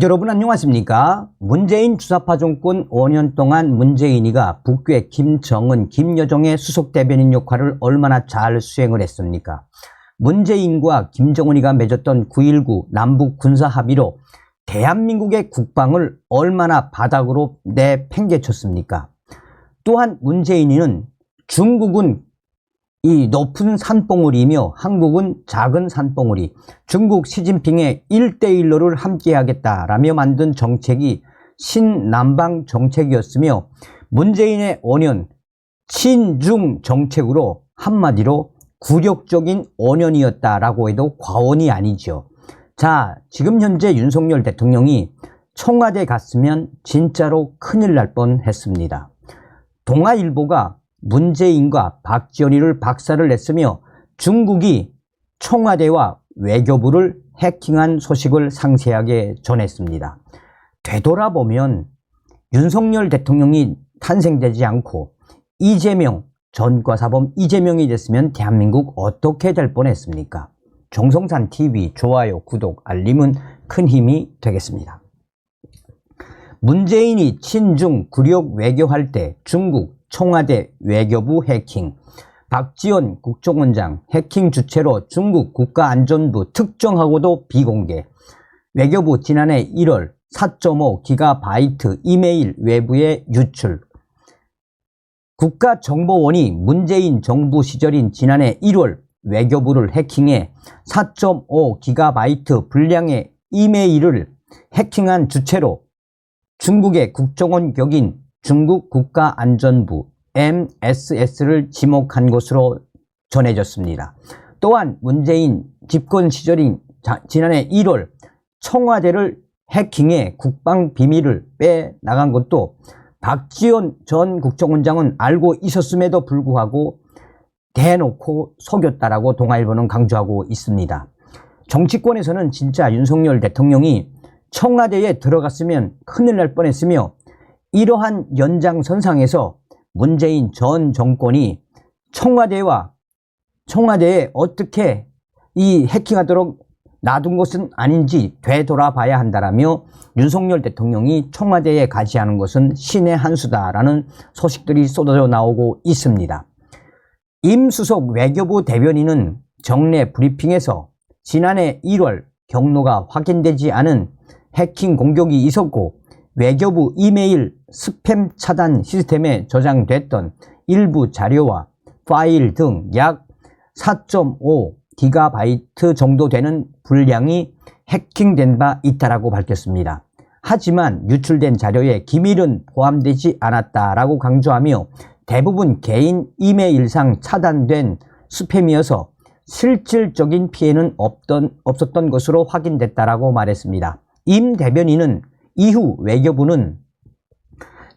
여러분 안녕하십니까? 문재인 주사파 정권 5년 동안 문재인이가 북괴 김정은, 김여정의 수석 대변인 역할을 얼마나 잘 수행을 했습니까? 문재인과 김정은이가 맺었던 9.19 남북 군사 합의로 대한민국의 국방을 얼마나 바닥으로 내팽개쳤습니까? 또한 문재인이는 중국은 이 높은 산봉우리이며 한국은 작은 산봉우리, 중국 시진핑의 1대1로를 함께하겠다라며 만든 정책이 신남방 정책이었으며 문재인의 5년 친중 정책으로 한마디로 굴욕적인 5년이었다라고 해도 과언이 아니죠. 자, 지금 현재 윤석열 대통령이 청와대 갔으면 진짜로 큰일 날 뻔했습니다. 동아일보가 문재인과 박지원이를 박살을 냈으며 중국이 청와대와 외교부를 해킹한 소식을 상세하게 전했습니다. 되돌아보면 윤석열 대통령이 탄생되지 않고 이재명, 전과사범 이재명이 됐으면 대한민국 어떻게 될 뻔했습니까? 정성산TV 좋아요, 구독, 알림은 큰 힘이 되겠습니다. 문재인이 친중 굴욕 외교할 때 중국 청와대 외교부 해킹, 박지원 국정원장 해킹 주체로 중국 국가안전부 특정하고도 비공개, 외교부 지난해 1월 4.5GB 이메일 외부에 유출, 국가정보원이 문재인 정부 시절인 지난해 1월 외교부를 해킹해 4.5GB 분량의 이메일을 해킹한 주체로 중국의 국정원 격인 중국 국가안전부 MSS를 지목한 것으로 전해졌습니다. 또한 문재인 집권 시절인 지난해 1월 청와대를 해킹해 국방 비밀을 빼나간 것도 박지원 전 국정원장은 알고 있었음에도 불구하고 대놓고 속였다라고 동아일보는 강조하고 있습니다. 정치권에서는 진짜 윤석열 대통령이 청와대에 들어갔으면 큰일 날 뻔했으며 이러한 연장선상에서 문재인 전 정권이 청와대에 어떻게 이 해킹하도록 놔둔 것은 아닌지 되돌아봐야 한다라며 윤석열 대통령이 청와대에 가지 않은 것은 신의 한 수다라는 소식들이 쏟아져 나오고 있습니다. 임 수석 외교부 대변인은 정례 브리핑에서 지난해 1월 경로가 확인되지 않은 해킹 공격이 있었고 외교부 이메일 스팸 차단 시스템에 저장됐던 일부 자료와 파일 등 약 4.5GB 정도 되는 분량이 해킹된 바 있다라고 밝혔습니다. 하지만 유출된 자료에 기밀은 포함되지 않았다라고 강조하며 대부분 개인 이메일상 차단된 스팸이어서 실질적인 피해는 없었던 것으로 확인됐다라고 말했습니다. 임 대변인은 이후 외교부는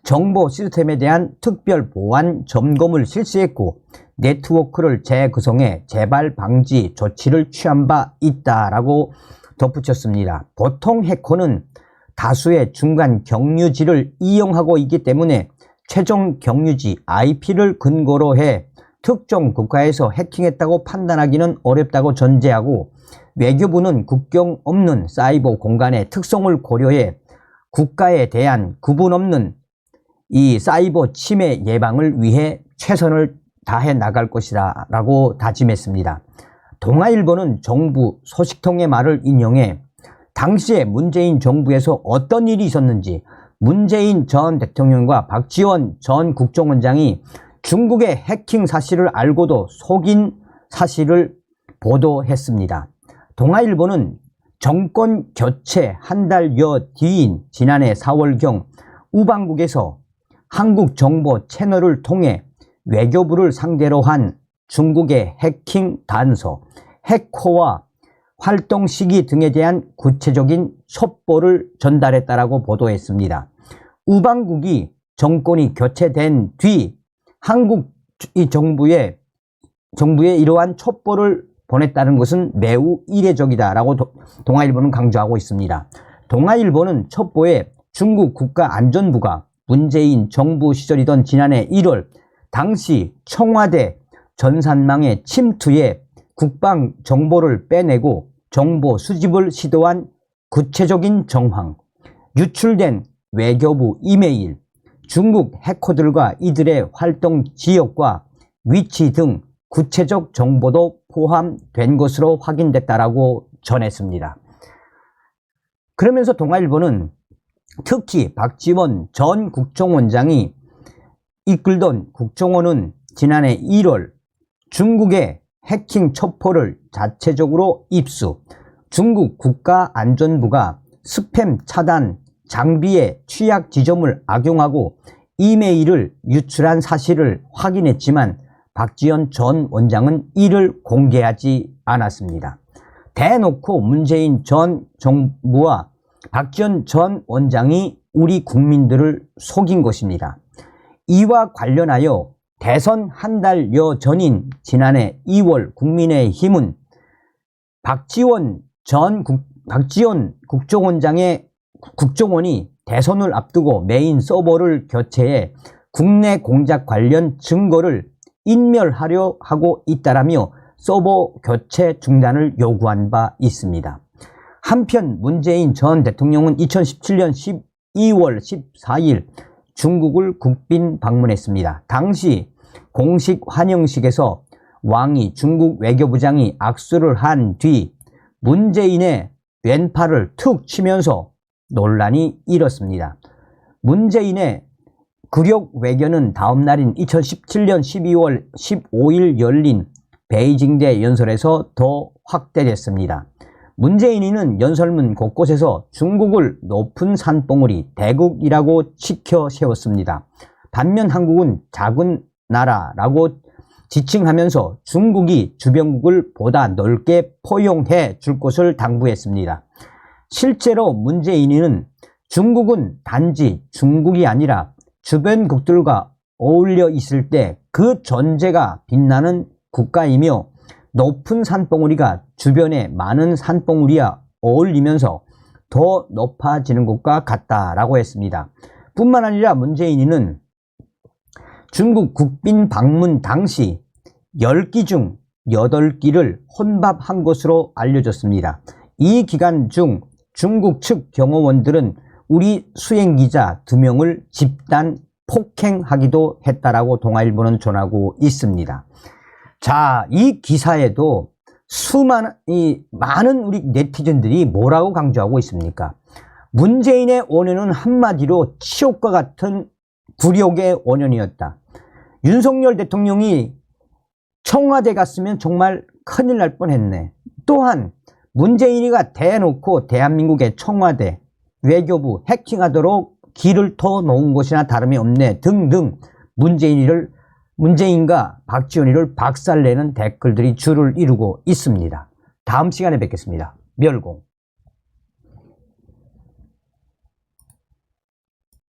정보 시스템에 대한 특별 보안 점검을 실시했고 네트워크를 재구성해 재발 방지 조치를 취한 바 있다라고 덧붙였습니다. 보통 해커는 다수의 중간 경유지를 이용하고 있기 때문에 최종 경유지 IP를 근거로 해 특정 국가에서 해킹했다고 판단하기는 어렵다고 전제하고 외교부는 국경 없는 사이버 공간의 특성을 고려해 국가에 대한 구분 없는 이 사이버 침해 예방을 위해 최선을 다해 나갈 것이라고 다짐했습니다. 동아일보는 정부 소식통의 말을 인용해 당시에 문재인 정부에서 어떤 일이 있었는지 문재인 전 대통령과 박지원 전 국정원장이 중국의 해킹 사실을 알고도 속인 사실을 보도했습니다. 동아일보는 정권 교체 한 달여 뒤인 지난해 4월경 우방국에서 한국 정보 채널을 통해 외교부를 상대로 한 중국의 해킹 단서, 해커와 활동 시기 등에 대한 구체적인 첩보를 전달했다라고 보도했습니다. 우방국이 정권이 교체된 뒤 한국 정부에 이러한 첩보를 보냈다는 것은 매우 이례적이다라고 동아일보는 강조하고 있습니다. 동아일보는 첩보에 중국 국가안전부가 문재인 정부 시절이던 지난해 1월 당시 청와대 전산망에 침투해 국방 정보를 빼내고 정보 수집을 시도한 구체적인 정황, 유출된 외교부 이메일, 중국 해커들과 이들의 활동 지역과 위치 등 구체적 정보도 포함된 것으로 확인됐다라고 전했습니다. 그러면서 동아일보는 특히 박지원 전 국정원장이 이끌던 국정원은 지난해 1월 중국의 해킹 첩보를 자체적으로 입수, 중국 국가안전부가 스팸 차단 장비의 취약 지점을 악용하고 이메일을 유출한 사실을 확인했지만 박지원 전 원장은 이를 공개하지 않았습니다. 대놓고 문재인 전 정부와 박지원 전 원장이 우리 국민들을 속인 것입니다. 이와 관련하여 대선 한 달여 전인 지난해 2월 국민의힘은 박지원 국정원이 대선을 앞두고 메인 서버를 교체해 국내 공작 관련 증거를 인멸하려 하고 있다라며 서버 교체 중단을 요구한 바 있습니다. 한편 문재인 전 대통령은 2017년 12월 14일 중국을 국빈 방문했습니다. 당시 공식 환영식에서 왕이 중국 외교부장이 악수를 한 뒤 문재인의 왼팔을 툭 치면서 논란이 일었습니다. 문재인의 굴욕 외교는 다음 날인 2017년 12월 15일 열린 베이징대 연설에서 더 확대됐습니다. 문재인은 연설문 곳곳에서 중국을 높은 산봉우리 대국이라고 치켜 세웠습니다. 반면 한국은 작은 나라라고 지칭하면서 중국이 주변국을 보다 넓게 포용해 줄 것을 당부했습니다. 실제로 문재인은 중국은 단지 중국이 아니라 주변국들과 어울려 있을 때 그 존재가 빛나는 국가이며 높은 산봉우리가 주변의 많은 산봉우리와 어울리면서 더 높아지는 것과 같다라고 했습니다. 뿐만 아니라 문재인은 중국 국빈 방문 당시 10기 중 8기를 혼밥한 것으로 알려졌습니다. 이 기간 중 중국 측 경호원들은 우리 수행기자 2명을 집단 폭행하기도 했다라고 동아일보는 전하고 있습니다. 자, 이 기사에도 많은 우리 네티즌들이 뭐라고 강조하고 있습니까? 문재인의 원인은 한마디로 치욕과 같은 굴욕의 원인이었다. 윤석열 대통령이 청와대 갔으면 정말 큰일 날 뻔했네. 또한 문재인이가 대놓고 대한민국의 청와대, 외교부 해킹하도록 길을 터놓은 것이나 다름이 없네 등등 문재인과 박지원이를 박살내는 댓글들이 줄을 이루고 있습니다. 다음 시간에 뵙겠습니다. 멸공.